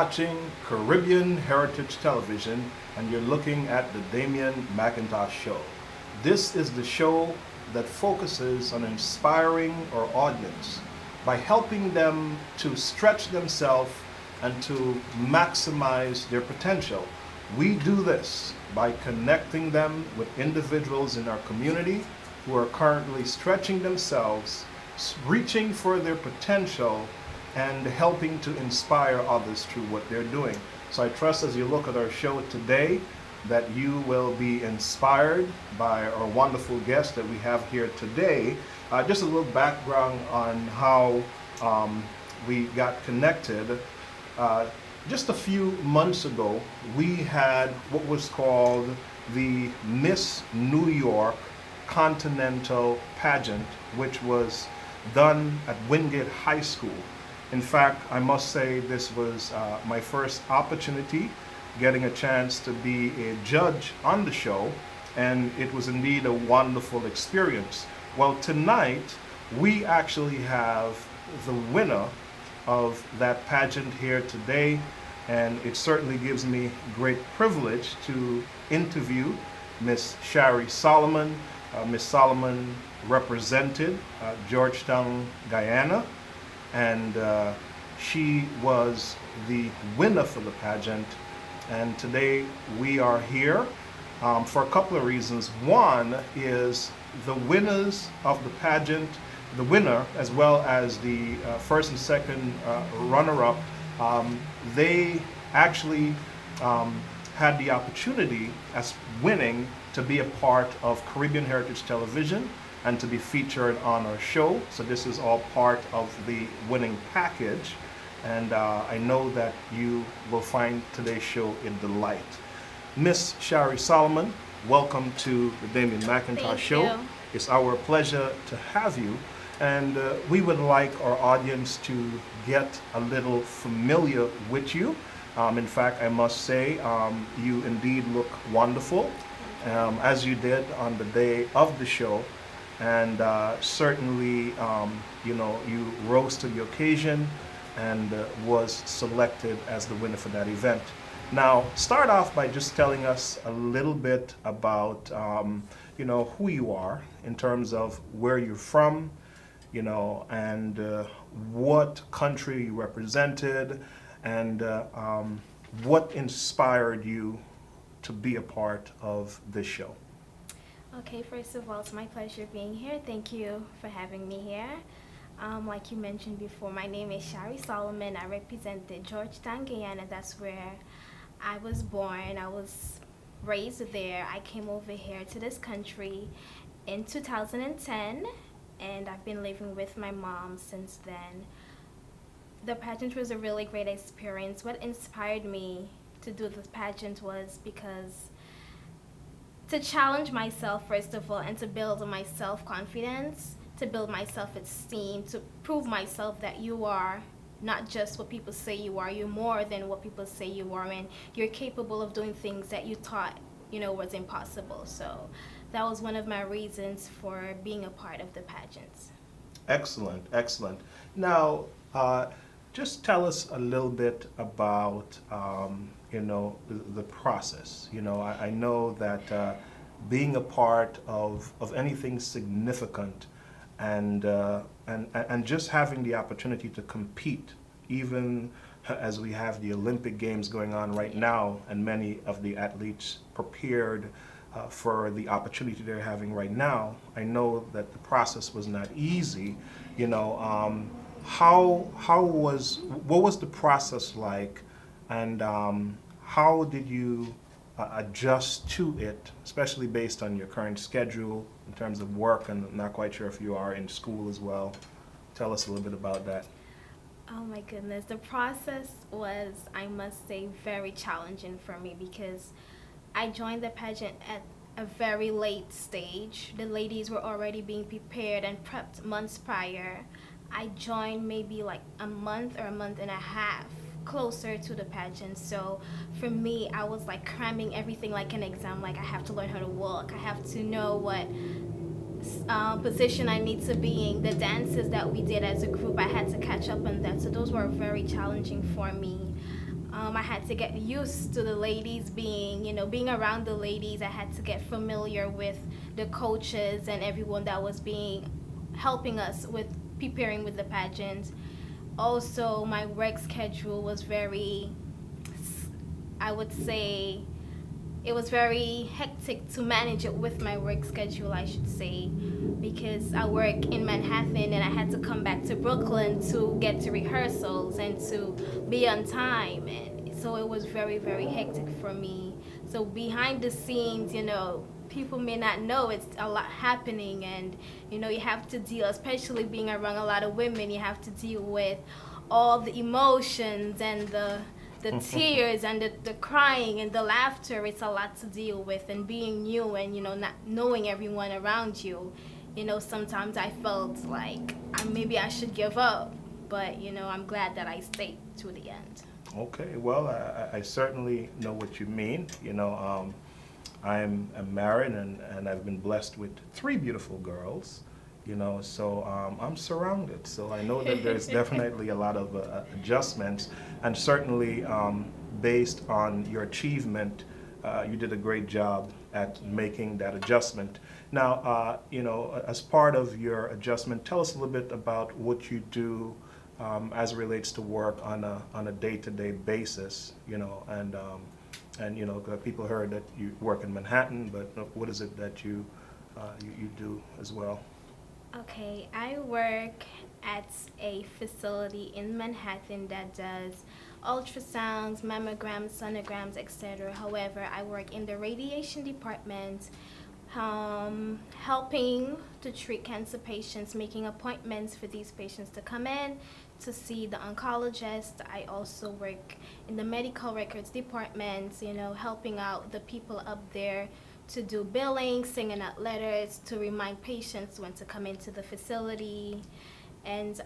watching Caribbean Heritage Television and you're looking at the Damian McIntosh Show. This is the show that focuses on inspiring our audience by helping them to stretch themselves and to maximize their potential. We do this by connecting them with individuals in our community who are currently stretching themselves, reaching for their potential, and helping to inspire others through what they're doing. So I trust as you look at our show today that you will be inspired by our wonderful guest that we have here today. Just a little background on how we got connected. Just a few months ago, we had what was called the Miss New York Continental Pageant, which was done at Wingate High School. In fact, I must say this was my first opportunity getting a chance to be a judge on the show, and it was indeed a wonderful experience. Well, tonight we actually have the winner of that pageant here today, and it certainly gives me great privilege to interview Miss SHARRY SALOMON. Miss Salomon represented Georgetown, Guyana, and she was the winner for the pageant. And today we are here for a couple of reasons. One is the winners of the pageant, the winner as well as the first and second runner-up, they actually had the opportunity as winning to be a part of Caribbean Heritage Television and to be featured on our show. So this is all part of the winning package. And I know that you will find today's show a delight. Miss SHARRY SALOMON, welcome to the Damian McIntosh Show. You. It's our pleasure to have you. And we would like our audience to get a little familiar with you. In fact, I must say, you indeed look wonderful, as you did on the day of the show. And certainly, you know, you rose to the occasion and was selected as the winner for that event. Now, start off by just telling us a little bit about, you know, who you are in terms of where you're from, you know, and what country you represented, and what inspired you to be a part of this show. Okay, first of all, it's my pleasure being here. Thank you for having me here. Like you mentioned before, my name is SHARRY SALOMON. I represented Georgetown, Guyana. That's where I was born. I was raised there. I came over here to this country in 2010, and I've been living with my mom since then. The pageant was a really great experience. What inspired me to do the pageant was because to challenge myself, first of all, and to build my self-confidence, to build my self-esteem, to prove myself that you are not just what people say you are, you're more than what people say you are, and you're capable of doing things that you thought, you know, was impossible. So that was one of my reasons for being a part of the pageants. Excellent, excellent. Now, just tell us a little bit about, you know, the process. You know, I know that being a part of anything significant and just having the opportunity to compete, even as we have the Olympic Games going on right now, and many of the athletes prepared for the opportunity they're having right now. I know that the process was not easy. You know, what was the process like, and how did you adjust to it, especially based on your current schedule in terms of work, and I'm not quite sure if you are in school as well. Tell us a little bit about that. Oh my goodness, the process was, I must say, very challenging for me because I joined the pageant at a very late stage. The ladies were already being prepared and prepped months prior. I joined maybe like a month or a month and a half closer to the pageant. So for me, I was like cramming everything like an exam. Like I have to learn how to walk. I have to know what position I need to be in. The dances that we did as a group, I had to catch up on that. So those were very challenging for me. I had to get used to the ladies being, being around the ladies. I had to get familiar with the coaches and everyone that was helping us with preparing with the pageant. Also, my work schedule was I would say, it was very hectic to manage it with my work schedule, I should say, because I work in Manhattan and I had to come back to Brooklyn to get to rehearsals and to be on time. And so it was very, very hectic for me. So behind the scenes, people may not know it's a lot happening, and you have to deal, especially being around a lot of women, you have to deal with all the emotions and the tears and the crying and the laughter. It's a lot to deal with, and being new and not knowing everyone around you, sometimes I felt like maybe I should give up, but I'm glad that I stayed to the end. Okay, well, I certainly know what you mean. I'm married and I've been blessed with 3 beautiful girls, so I'm surrounded. So I know that there's definitely a lot of adjustments, and certainly based on your achievement, you did a great job at making that adjustment. Now, as part of your adjustment, tell us a little bit about what you do as it relates to work on a day-to-day basis, and people heard that you work in Manhattan, but what is it that you do as well? Okay, I work at a facility in Manhattan that does ultrasounds, mammograms, sonograms, etc. However, I work in the radiation department, helping to treat cancer patients, making appointments for these patients to come in to see the oncologist. I also work in the medical records department, helping out the people up there to do billing, sending out letters to remind patients when to come into the facility. And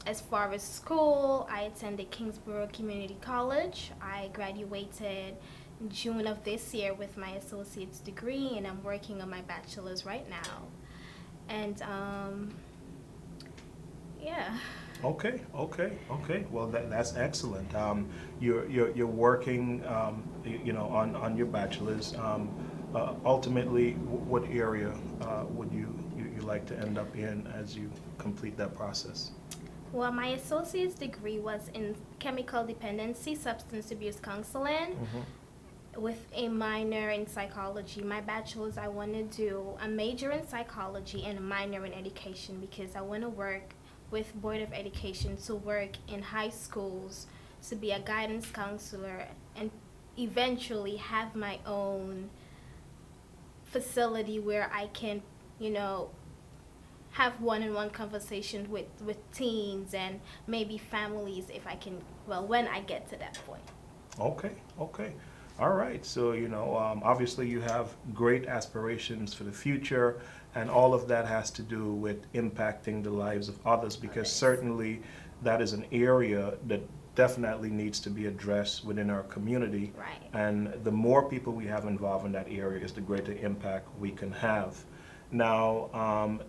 as far as school, I attended Kingsborough Community College. I graduated in June of this year with my associate's degree, and I'm working on my bachelor's right now. And yeah. Okay. Well, that's excellent. You're working, on your bachelor's. Ultimately, what area would you like to end up in as you complete that process? Well, my associate's degree was in chemical dependency, substance abuse counseling, with a minor in psychology. My bachelor's, I want to do a major in psychology and a minor in education, because I want to work with Board of Education, to work in high schools, to be a guidance counselor, and eventually have my own facility where I can, have one-on-one conversations with teens and maybe families, if I can, when I get to that point. Okay. All right. So, obviously you have great aspirations for the future, and all of that has to do with impacting the lives of others, because certainly that is an area that definitely needs to be addressed within our community. Right. And the more people we have involved in that area is the greater impact we can have. Now,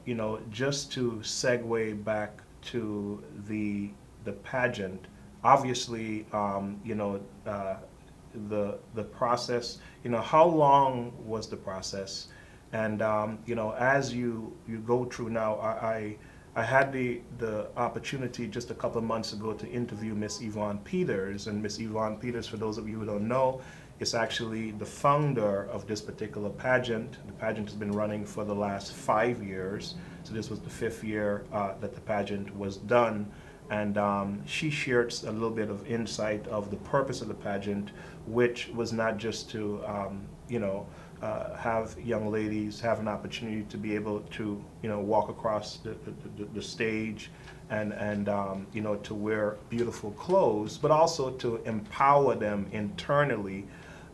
just to segue back to the pageant, obviously, the process, how long was the process? And, as you go through now, I had the opportunity just a couple of months ago to interview Miss Yvonne Peters. And Miss Yvonne Peters, for those of you who don't know, is actually the founder of this particular pageant. The pageant has been running for the last 5 years. So this was the 5th year that the pageant was done. And she shared a little bit of insight of the purpose of the pageant, which was not just to, have young ladies have an opportunity to be able to, walk across the stage and to wear beautiful clothes, but also to empower them internally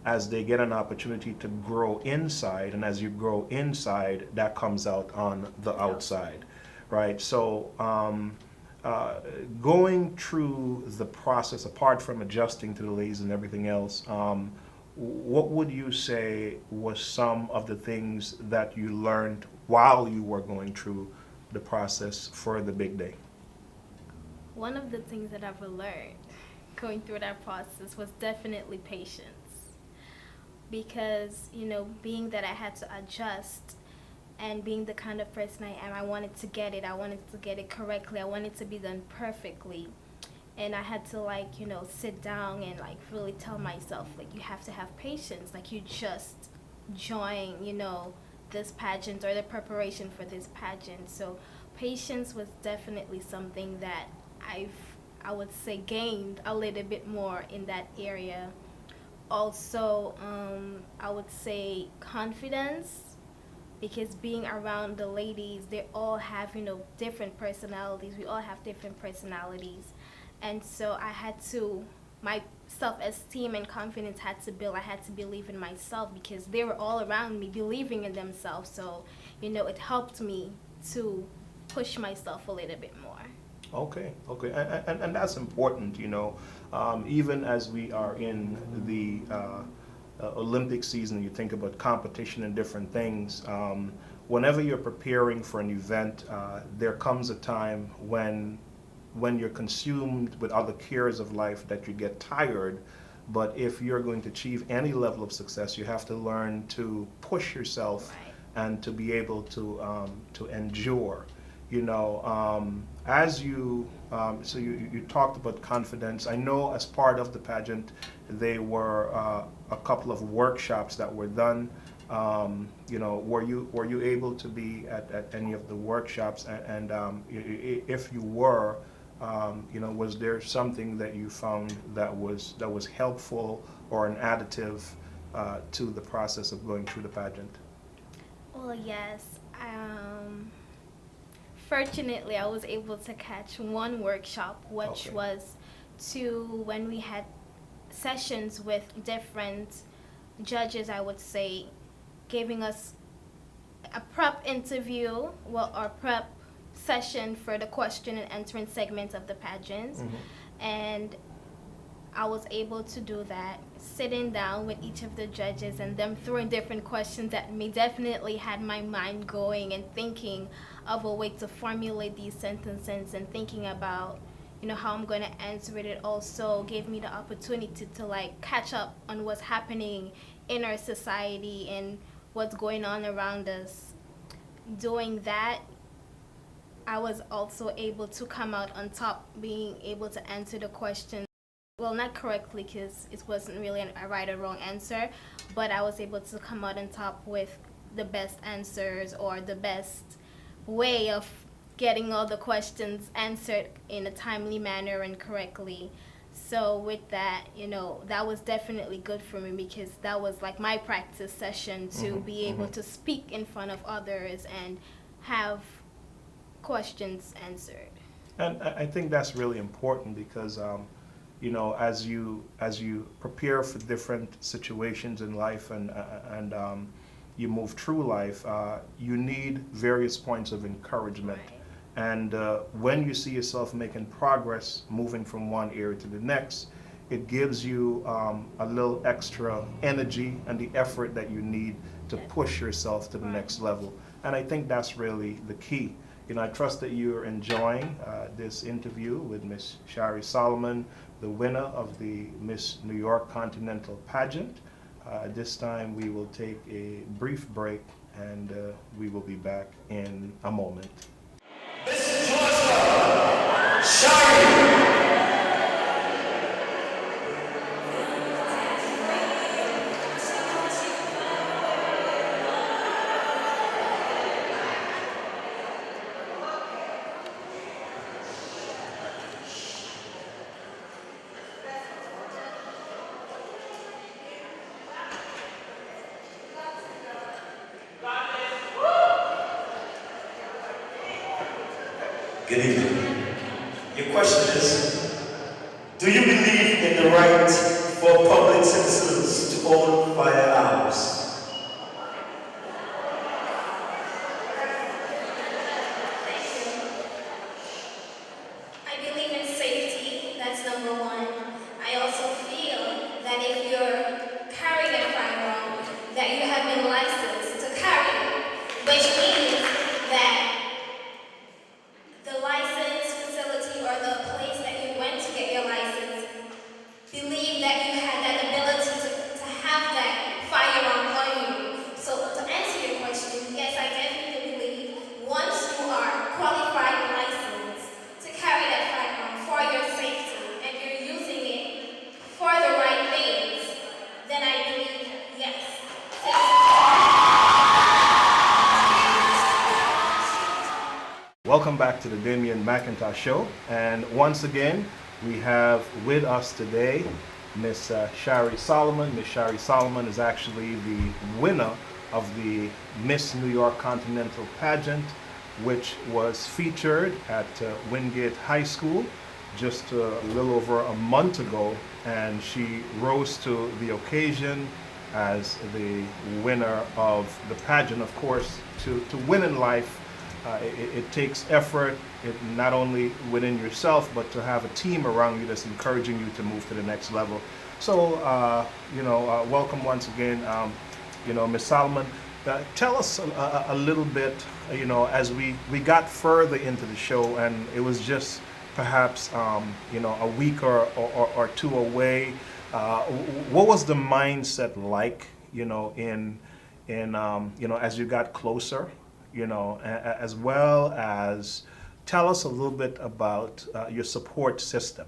as they get an opportunity to grow inside. And as you grow inside, that comes out on the outside, right? So going through the process, apart from adjusting to the ladies and everything else, what would you say was some of the things that you learned while you were going through the process for the big day? One of the things that I've learned going through that process was definitely patience. Because, being that I had to adjust and being the kind of person I am, I wanted to get it. I wanted to get it correctly. I wanted to be done perfectly. And I had to, sit down and, really tell myself, you have to have patience. You just join, this pageant or the preparation for this pageant. So patience was definitely something that I would say, gained a little bit more in that area. Also, I would say confidence, because being around the ladies, they all have, different personalities. We all have different personalities. And so my self-esteem and confidence had to build. I had to believe in myself because they were all around me believing in themselves. So, it helped me to push myself a little bit more. Okay. And that's important, even as we are in the Olympic season, you think about competition and different things. Whenever you're preparing for an event, there comes a time when you're consumed with other cares of life that you get tired. But if you're going to achieve any level of success, you have to learn to push yourself, right, and to be able to endure. As you talked about confidence. I know as part of the pageant, there were a couple of workshops that were done. Were you able to be at any of the workshops? And if you were, was there something that you found that was helpful or an additive to the process of going through the pageant? Well, yes. Fortunately, I was able to catch one workshop, which was when we had sessions with different judges, I would say, giving us a prep interview, or prep session for the question and answering segment of the pageant. Mm-hmm. And I was able to do that, sitting down with each of the judges and them throwing different questions at me definitely had my mind going and thinking of a way to formulate these sentences and thinking about, how I'm going to answer it. It also gave me the opportunity to catch up on what's happening in our society and what's going on around us. Doing that, I was also able to come out on top, being able to answer the question. Well, not correctly, because it wasn't really a right or wrong answer, but I was able to come out on top with the best answers or the best way of getting all the questions answered in a timely manner and correctly. So with that, that was definitely good for me because that was my practice session to be able to speak in front of others and have questions answered. And I think that's really important because as you prepare for different situations in life and you move through life, you need various points of encouragement. Right. And when you see yourself making progress, moving from one area to the next, it gives you a little extra energy and the effort that you need to push yourself to the next level. And I think that's really the key. I trust that you're enjoying this interview with Miss SHARRY Solomon, the winner of the Miss New York Continental Pageant. This time we will take a brief break and we will be back in a moment. Miss Georgia, SHARRY. Good evening. Your question is, do you believe in the right for public citizens to own firearms? I believe in safety, that's number one. I also feel that if you're carrying a firearm, that you have been licensed to carry it, which means that the license facility or the place that you went to get your license Welcome back to the Damien McIntosh Show. And once again, we have with us today Miss SHARRY SALOMON. Miss SHARRY SALOMON is actually the winner of the Miss New York Continental Pageant, which was featured at Wingate High School just a little over a month ago, and she rose to the occasion as the winner of the pageant. Of course, to win in life, it takes effort, not only within yourself, but to have a team around you that's encouraging you to move to the next level. So, welcome once again, Ms. Salomon. Tell us a little bit, as we got further into the show, and it was just perhaps, a week or two away. What was the mindset like, as you got closer, as well as tell us a little bit about your support system.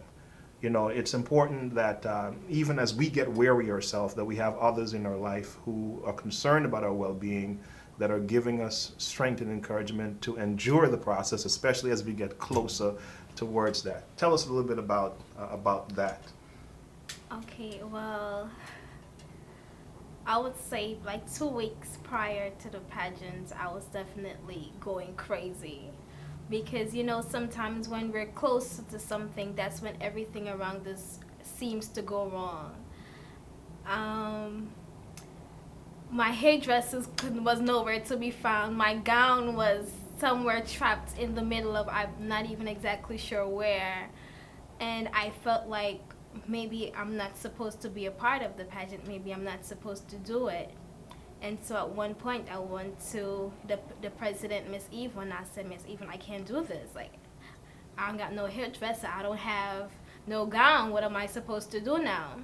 It's important that even as we get weary ourselves, that we have others in our life who are concerned about our well-being, that are giving us strength and encouragement to endure the process, especially as we get closer towards that. Tell us a little bit about that. Okay, well, I would say like 2 weeks prior to the pageant, I was definitely going crazy. Because, sometimes when we're close to something, that's when everything around us seems to go wrong. My hairdresser was nowhere to be found. My gown was somewhere trapped in the middle of, I'm not even exactly sure where. And I felt like maybe I'm not supposed to be a part of the pageant. Maybe I'm not supposed to do it. And so at one point I went to the president, Miss Eva, and I said, Miss Eva, I can't do this. Like, I don't got no hairdresser. I don't have no gown. What am I supposed to do now?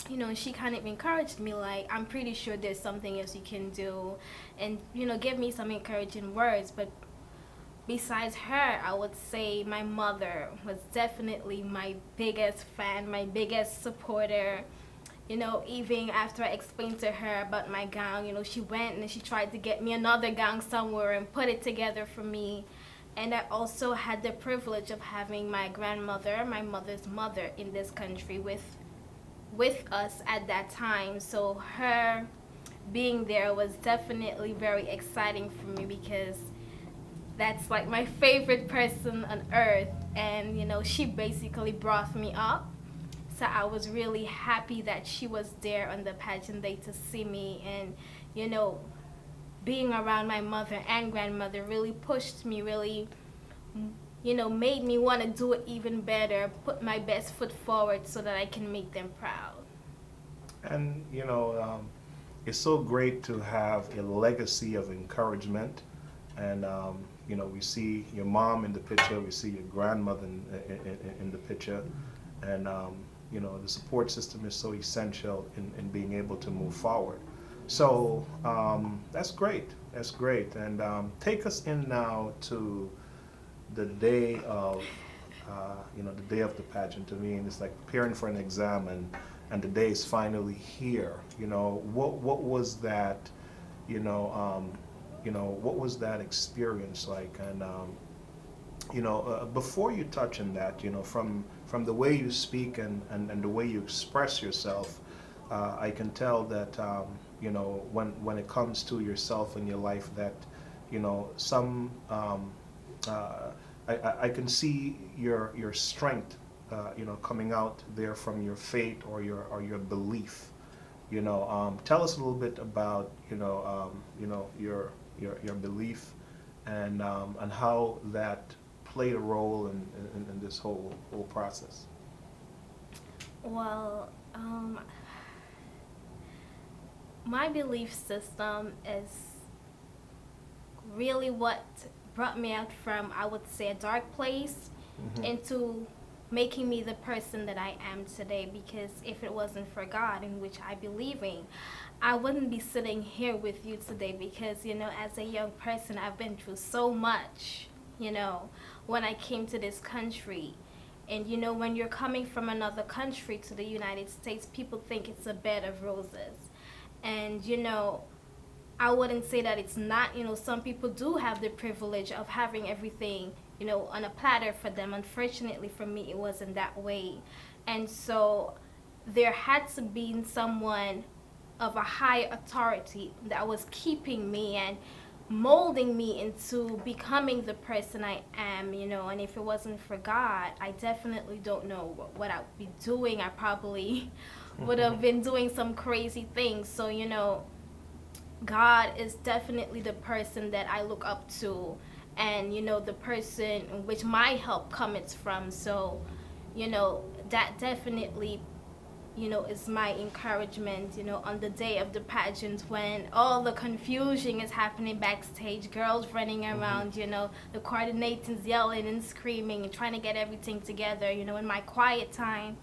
And she kind of encouraged me, like, I'm pretty sure there's something else you can do. And, give me some encouraging words. But besides her, I would say my mother was definitely my biggest fan, my biggest supporter. Even after I explained to her about my gown, she went and she tried to get me another gown somewhere and put it together for me. And I also had the privilege of having my grandmother, my mother's mother, in this country with us at that time. So her being there was definitely very exciting for me, because that's like my favorite person on earth. And, she basically brought me up. So I was really happy that she was there on the pageant day to see me. And, being around my mother and grandmother really pushed me, really, made me want to do it even better, put my best foot forward so that I can make them proud. And, it's so great to have a legacy of encouragement. And, we see your mom in the picture, we see your grandmother in the picture. And, the support system is so essential in being able to move forward. So that's great. That's great. And take us in now to the day of, the day of the pageant. To me, it's like preparing for an exam, and the day is finally here. What was that? What was that experience like? And before you touch on that, from the way you speak and the way you express yourself, I can tell that, when it comes to yourself and your life, that, I can see your strength, coming out there from your faith or your belief. Tell us a little bit about, your belief and how that played a role in this whole process. Well, my belief system is really what brought me out from, I would say, a dark place into making me the person that I am today. Because if it wasn't for God, in which I believe in, I wouldn't be sitting here with you today. Because, as a young person, I've been through so much, when I came to this country. And, when you're coming from another country to the United States, people think it's a bed of roses. And, I wouldn't say that it's not. Some people do have the privilege of having everything, on a platter for them. Unfortunately for me, it wasn't that way. And so there had to be someone of a high authority that was keeping me and molding me into becoming the person I am, and if it wasn't for God, I definitely don't know what I'd be doing. I probably would have been doing some crazy things. So, God is definitely the person that I look up to, and the person in which my help comes from. So, that definitely is my encouragement, on the day of the pageant when all the confusion is happening backstage, girls running around, the coordinators yelling and screaming and trying to get everything together. In my quiet time,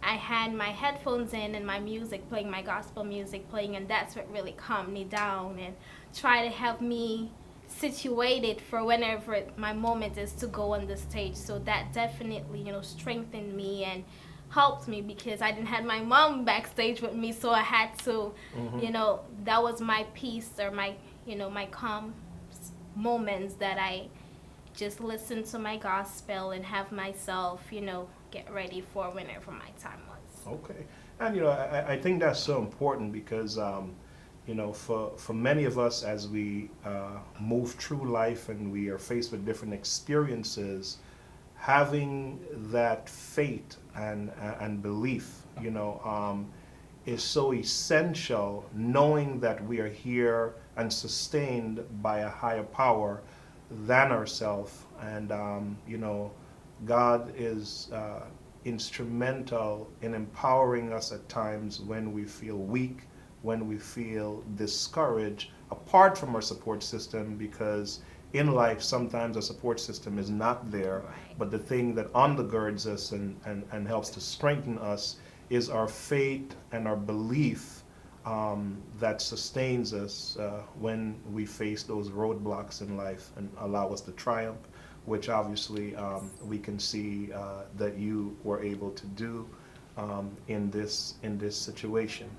I had my headphones in and my music playing, my gospel music playing, and that's what really calmed me down and try to help me situated for whenever my moment is to go on the stage. So that definitely, strengthened me and helped me, because I didn't have my mom backstage with me, so I had to, that was my peace, or my, my calm moments, that I just listen to my gospel and have myself, get ready for whenever my time was. Okay. And, I think that's so important because, for many of us, as we move through life and we are faced with different experiences, having that faith and belief, is so essential, knowing that we are here and sustained by a higher power than ourselves. And, God is instrumental in empowering us at times when we feel weak, when we feel discouraged, apart from our support system, because in life, sometimes a support system is not there, but the thing that undergirds us and helps to strengthen us is our faith and our belief that sustains us when we face those roadblocks in life and allow us to triumph, which obviously we can see that you were able to do in this situation,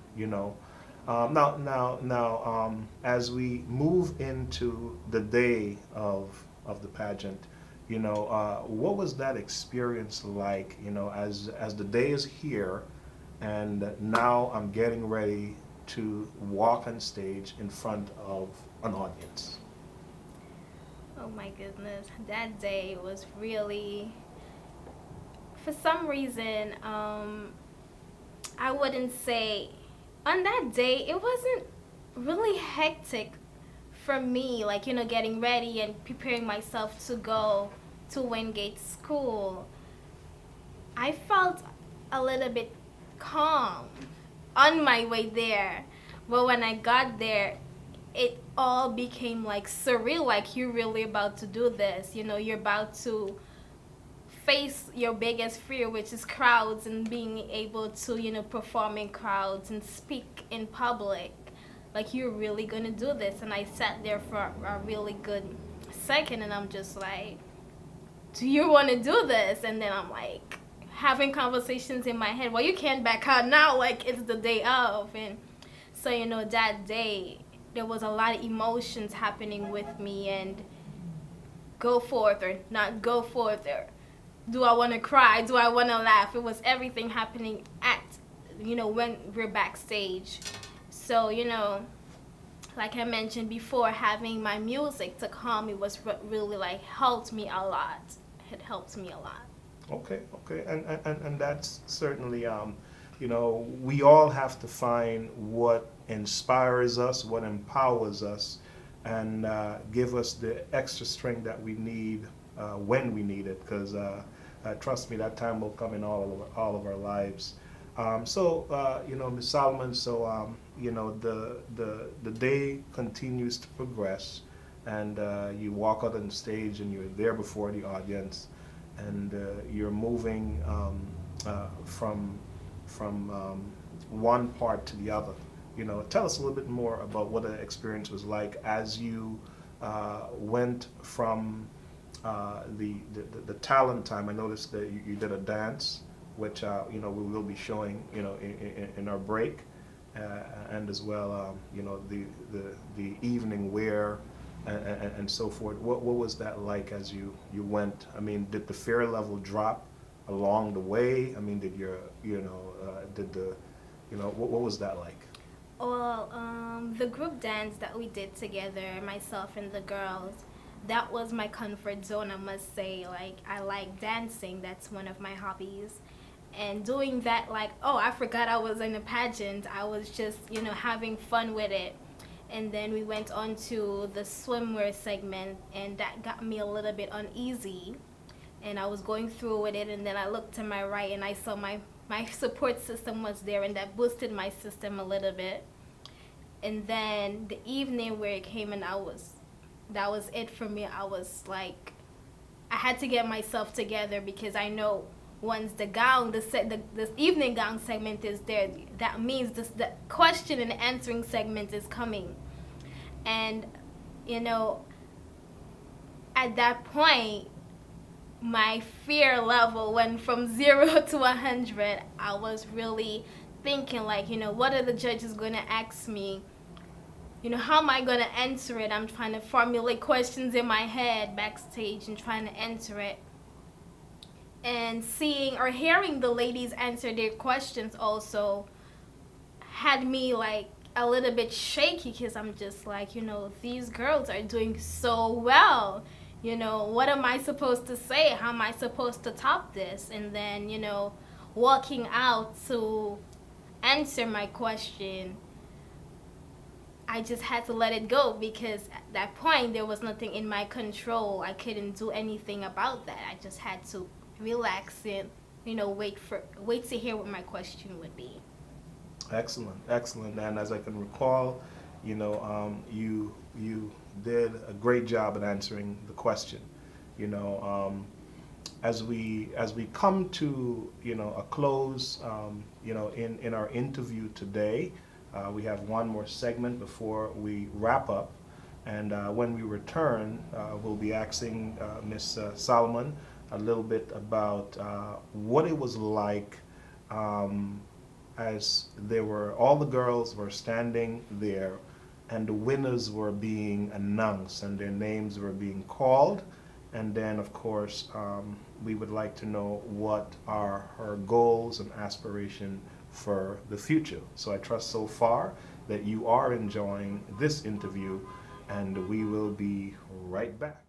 Now, as we move into the day of the pageant, what was that experience like? As the day is here, and now I'm getting ready to walk on stage in front of an audience. Oh my goodness, that day was really, for some reason, I wouldn't say. On that day, it wasn't really hectic for me, like, getting ready and preparing myself to go to Wingate School. I felt a little bit calm on my way there. But when I got there, it all became like surreal, like you're really about to do this. You're about to face your biggest fear, which is crowds, and being able to, perform in crowds and speak in public. Like, you're really gonna do this. And I sat there for a really good second, and I'm just like, do you want to do this? And then I'm like having conversations in my head, well, you can't back out now, like it's the day of. And so, that day there was a lot of emotions happening with me, and go forth or not go forth, or do I want to cry? Do I want to laugh? It was everything happening at, when we're backstage. So, like I mentioned before, having my music to calm me was really, helped me a lot. It helped me a lot. Okay. And that's certainly, we all have to find what inspires us, what empowers us, and give us the extra strength that we need when we need it, because trust me, that time will come in all of our lives. So Ms. Solomon, so the day continues to progress, and you walk out on stage and you're there before the audience, and you're moving from one part to the other. Tell us a little bit more about what the experience was like as you went from the talent time. I noticed that you did a dance, which we will be showing in our break, and as well, you know, the evening wear and so forth. What was that like as you went? I mean, did the fear level drop along the way? I mean, did your, you know, what was that like? Well, the group dance that we did together, myself and the girls, that was my comfort zone, I must say. Like, I like dancing. That's one of my hobbies. And doing that, like, oh, I forgot I was in a pageant. I was just, you know, having fun with it. And then we went on to the swimwear segment, and that got me a little bit uneasy. And I was going through with it, and then I looked to my right, and I saw my support system was there, and that boosted my system a little bit. And then the evening where it came, and that was it for me. I was like, I had to get myself together, because I know once the gown, the evening gown segment is there, that means the question and answering segment is coming. And, you know, at that point, my fear level went from 0 to 100. I was really thinking, like, you know, what are the judges going to ask me? You know, how am I going to answer it? I'm trying to formulate questions in my head backstage and trying to answer it. And seeing or hearing the ladies answer their questions also had me, like, a little bit shaky, because I'm just like, you know, these girls are doing so well. You know, what am I supposed to say? How am I supposed to top this? And then, you know, walking out to answer my question, I just had to let it go, because at that point there was nothing in my control. I couldn't do anything about that. I just had to relax and, you know, wait to hear what my question would be. Excellent, excellent. And as I can recall, you know, you did a great job at answering the question. You know, as we come to, you know, a close, you know, in our interview today, we have one more segment before we wrap up. And when we return, we'll be asking Miss Salomon a little bit about what it was like as all the girls were standing there, and the winners were being announced and their names were being called. And then, of course, we would like to know what are her goals and aspiration for the future. So I trust so far that you are enjoying this interview, and we will be right back.